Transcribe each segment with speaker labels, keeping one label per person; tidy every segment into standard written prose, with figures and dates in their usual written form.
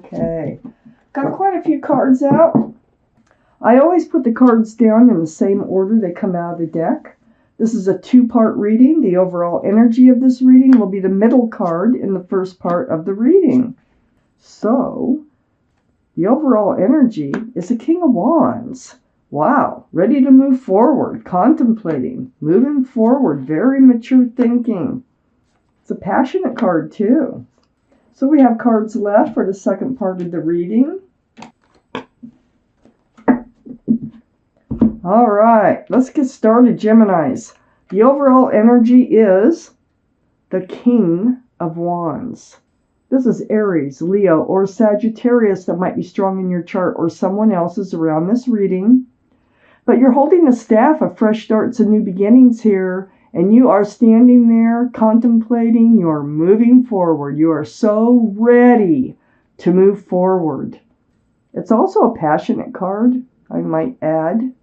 Speaker 1: Okay. Got quite a few cards out. I always put the cards down in the same order they come out of the deck. This is a two-part reading. The overall energy of this reading will be the middle card in the first part of the reading. So, the overall energy is the King of Wands. Wow, ready to move forward, contemplating, moving forward, very mature thinking. It's a passionate card too. So we have cards left for the second part of the reading. All right, let's get started, Geminis. The overall energy is the King of Wands. This is Aries, Leo, or Sagittarius that might be strong in your chart, or someone else's around this reading. But you're holding the staff of fresh starts and new beginnings here, and you are standing there contemplating. You are moving forward. You are so ready to move forward. It's also a passionate card, I might add.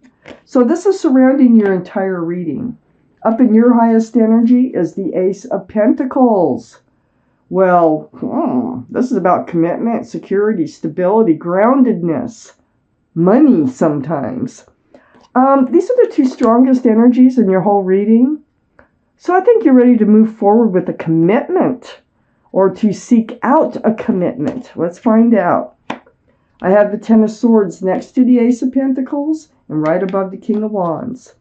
Speaker 1: So this is surrounding your entire reading. Up in your highest energy is the Ace of Pentacles. Well, this is about commitment, security, stability, groundedness, money sometimes. These are the two strongest energies in your whole reading. So I think you're ready to move forward with a commitment or to seek out a commitment. Let's find out. I have the Ten of Swords next to the Ace of Pentacles and right above the King of Wands.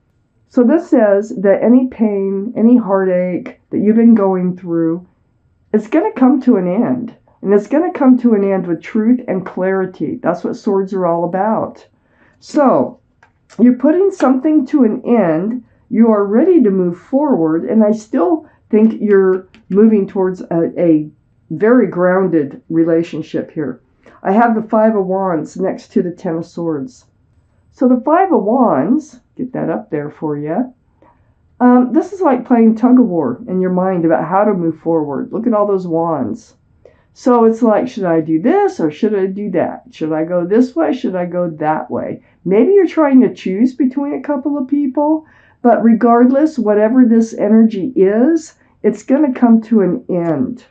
Speaker 1: So this says that any pain, any heartache that you've been going through, it's going to come to an end. And it's going to come to an end with truth and clarity. That's what swords are all about. So you're putting something to an end. You are ready to move forward. And I still think you're moving towards a very grounded relationship here. I have the Five of Wands next to the Ten of Swords. So the Five of Wands, get that up there for you. This is like playing tug of war in your mind about how to move forward. Look at all those wands. So it's like, should I do this or should I do that? Should I go this way? Should I go that way? Maybe you're trying to choose between a couple of people, but regardless, whatever this energy is, it's going to come to an end.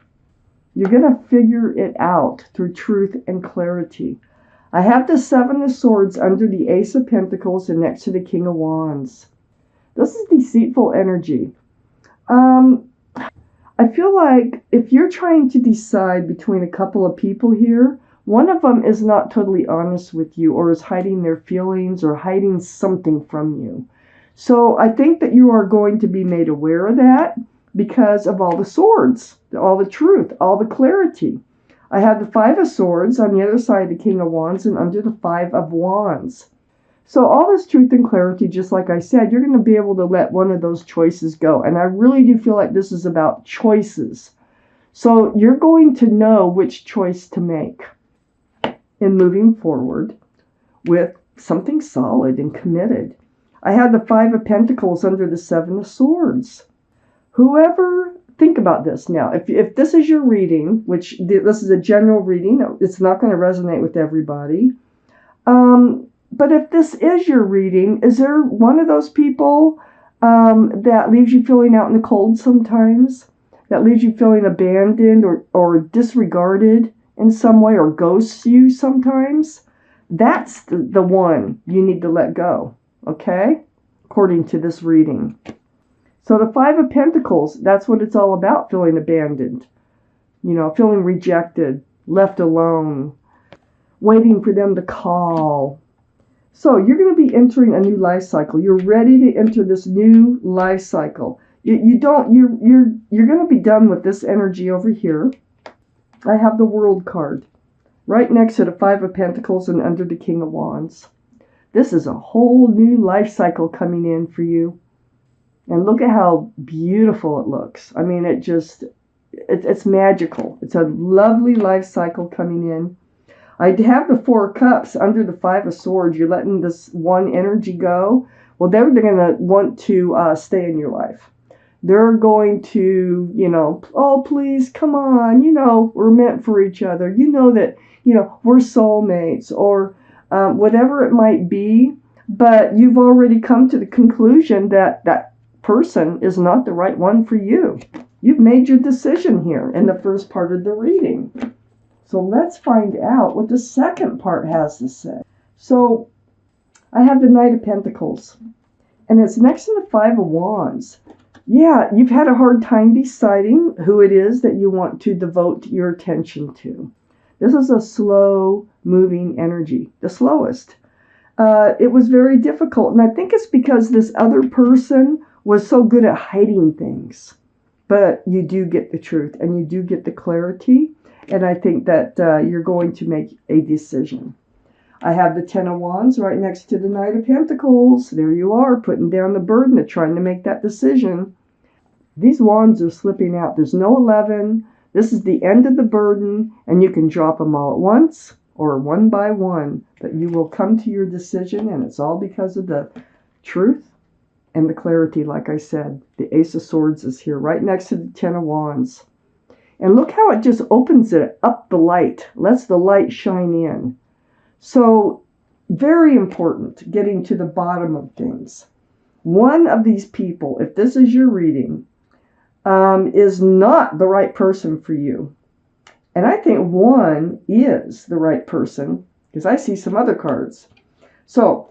Speaker 1: You're going to figure it out through truth and clarity. I have the Seven of Swords under the Ace of Pentacles and next to the King of Wands. This is deceitful energy. I feel like if you're trying to decide between a couple of people here, one of them is not totally honest with you or is hiding their feelings or hiding something from you. So I think that you are going to be made aware of that because of all the swords, all the truth, all the clarity. I have the Five of Swords on the other side of the King of Wands and under the Five of Wands. So all this truth and clarity, just like I said, you're going to be able to let one of those choices go. And I really do feel like this is about choices. So you're going to know which choice to make in moving forward with something solid and committed. I had the Five of Pentacles under the Seven of Swords. Whoever, think about this now. If this is your reading, which this is a general reading, it's not going to resonate with everybody. But if this is your reading, is there one of those people that leaves you feeling out in the cold sometimes? That leaves you feeling abandoned or disregarded in some way or ghosts you sometimes? That's the one you need to let go, okay? According to this reading. So the Five of Pentacles, that's what it's all about, feeling abandoned. You know, feeling rejected, left alone, waiting for them to call. So you're going to be entering a new life cycle. You're ready to enter this new life cycle. You're going to be done with this energy over here. I have the World card right next to the Five of Pentacles and under the King of Wands. This is a whole new life cycle coming in for you. And look at how beautiful it looks. I mean, it's magical. It's a lovely life cycle coming in. I have the Four of Cups under the Five of Swords. You're letting this one energy go. Well, they're going to want to stay in your life. They're going to, oh, please, come on. We're meant for each other. That, we're soulmates or whatever it might be. But you've already come to the conclusion that that person is not the right one for you. You've made your decision here in the first part of the reading. So let's find out what the second part has to say. So I have the Knight of Pentacles, and it's next to the Five of Wands. Yeah, you've had a hard time deciding who it is that you want to devote your attention to. This is a slow-moving energy, the slowest. It was very difficult, and I think it's because this other person was so good at hiding things. But you do get the truth, and you do get the clarity, and I think that you're going to make a decision. I have the Ten of Wands right next to the Knight of Pentacles. There you are, putting down the burden of trying to make that decision. These wands are slipping out. There's no 11. This is the end of the burden, and you can drop them all at once or one by one. But you will come to your decision, and it's all because of the truth and the clarity, like I said. The Ace of Swords is here right next to the Ten of Wands. And look how it just opens it up, the light. Lets the light shine in. So, very important, getting to the bottom of things. One of these people, if this is your reading, is not the right person for you. And I think one is the right person, because I see some other cards. So,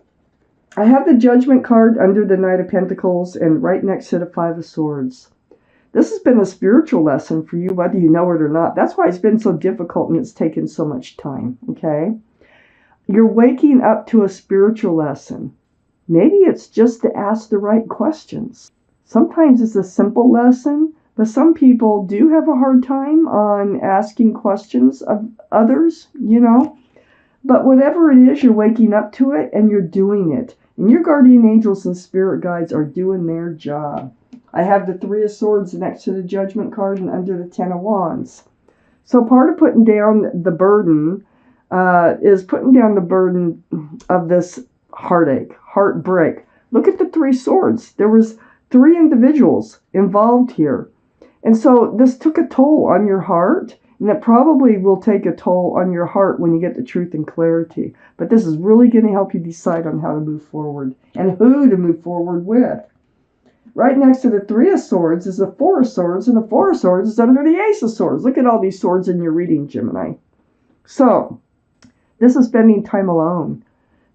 Speaker 1: I have the Judgment card under the Knight of Pentacles and right next to the Five of Swords. This has been a spiritual lesson for you, whether you know it or not. That's why it's been so difficult and it's taken so much time, okay? You're waking up to a spiritual lesson. Maybe it's just to ask the right questions. Sometimes it's a simple lesson, but some people do have a hard time on asking questions of others, you know. But whatever it is, you're waking up to it and you're doing it. And your guardian angels and spirit guides are doing their job. I have the Three of Swords next to the Judgment card and under the Ten of Wands. So part of putting down the burden is putting down the burden of this heartache, heartbreak. Look at the Three Swords. There was 3 individuals involved here. And so this took a toll on your heart, and it probably will take a toll on your heart when you get the truth and clarity. But this is really going to help you decide on how to move forward and who to move forward with. Right next to the Three of Swords is the Four of Swords, and the Four of Swords is under the Ace of Swords. Look at all these swords in your reading, Gemini. So, this is spending time alone.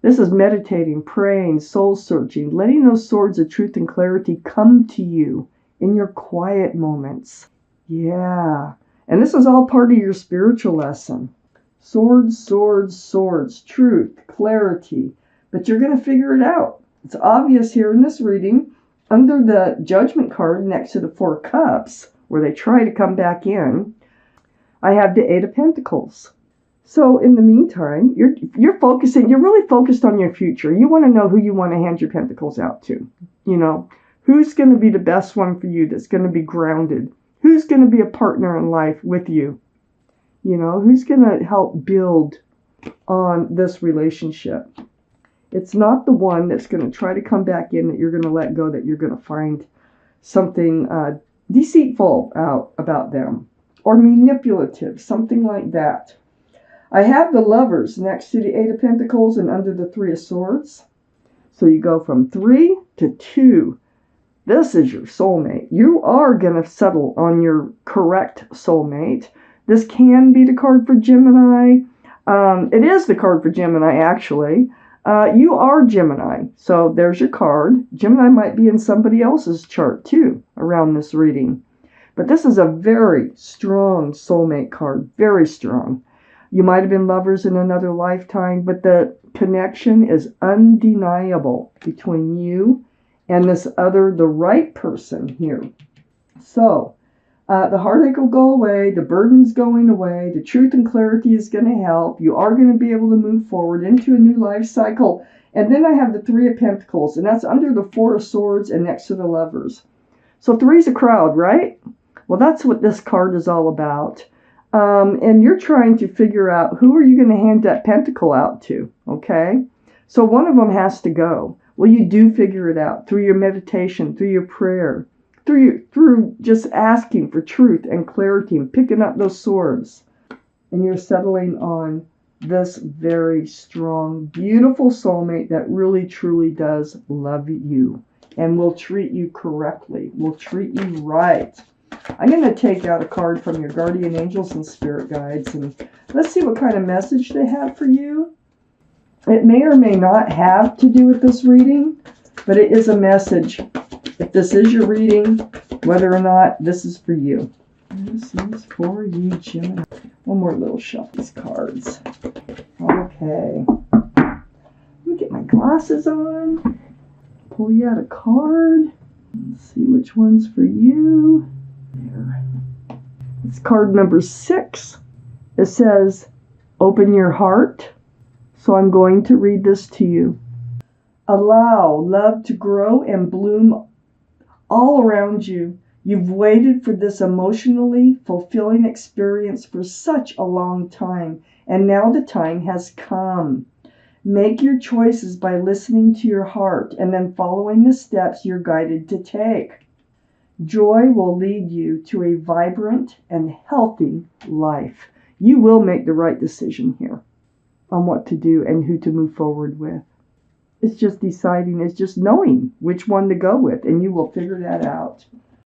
Speaker 1: This is meditating, praying, soul-searching, letting those swords of truth and clarity come to you in your quiet moments. Yeah. And this is all part of your spiritual lesson. Swords, swords, swords. Truth, clarity. But you're going to figure it out. It's obvious here in this reading. Under the Judgment card next to the Four Cups, where they try to come back in, I have the Eight of Pentacles. So in the meantime, you're really focused on your future. You want to know who you want to hand your pentacles out to. You know, who's going to be the best one for you that's going to be grounded? Who's going to be a partner in life with you? You know, who's going to help build on this relationship? It's not the one that's going to try to come back in that you're going to let go, that you're going to find something deceitful out about them or manipulative, something like that. I have the Lovers next to the Eight of Pentacles and under the Three of Swords. So you go from 3 to 2. This is your soulmate. You are going to settle on your correct soulmate. This can be the card for Gemini. It is the card for Gemini, actually. You are Gemini, so there's your card. Gemini might be in somebody else's chart, too, around this reading. But this is a very strong soulmate card, very strong. You might have been lovers in another lifetime, but the connection is undeniable between you and this other, the right person here. So, the heartache will go away, the burden's going away, the truth and clarity is going to help. You are going to be able to move forward into a new life cycle. And then I have the Three of Pentacles, and that's under the Four of Swords and next to the Lovers. So three's a crowd, right? Well, that's what this card is all about. And you're trying to figure out who are you going to hand that pentacle out to, okay? So one of them has to go. Well, you do figure it out through your meditation, through your prayer, through just asking for truth and clarity and picking up those swords. And you're settling on this very strong, beautiful soulmate that really, truly does love you and will treat you correctly, will treat you right. I'm going to take out a card from your guardian angels and spirit guides, and let's see what kind of message they have for you. It may or may not have to do with this reading, but it is a message. If this is your reading, whether or not this is for you. This is for you, Gemini. One more little shuffle these cards. Okay. Let me get my glasses on. Pull you out a card. Let's see which one's for you. There. It's card number 6. It says, open your heart. So I'm going to read this to you. Allow love to grow and bloom all around you. You've waited for this emotionally fulfilling experience for such a long time, and now the time has come. Make your choices by listening to your heart and then following the steps you're guided to take. Joy will lead you to a vibrant and healthy life. You will make the right decision here on what to do and who to move forward with. It's just deciding, it's just knowing which one to go with, and you will figure that out.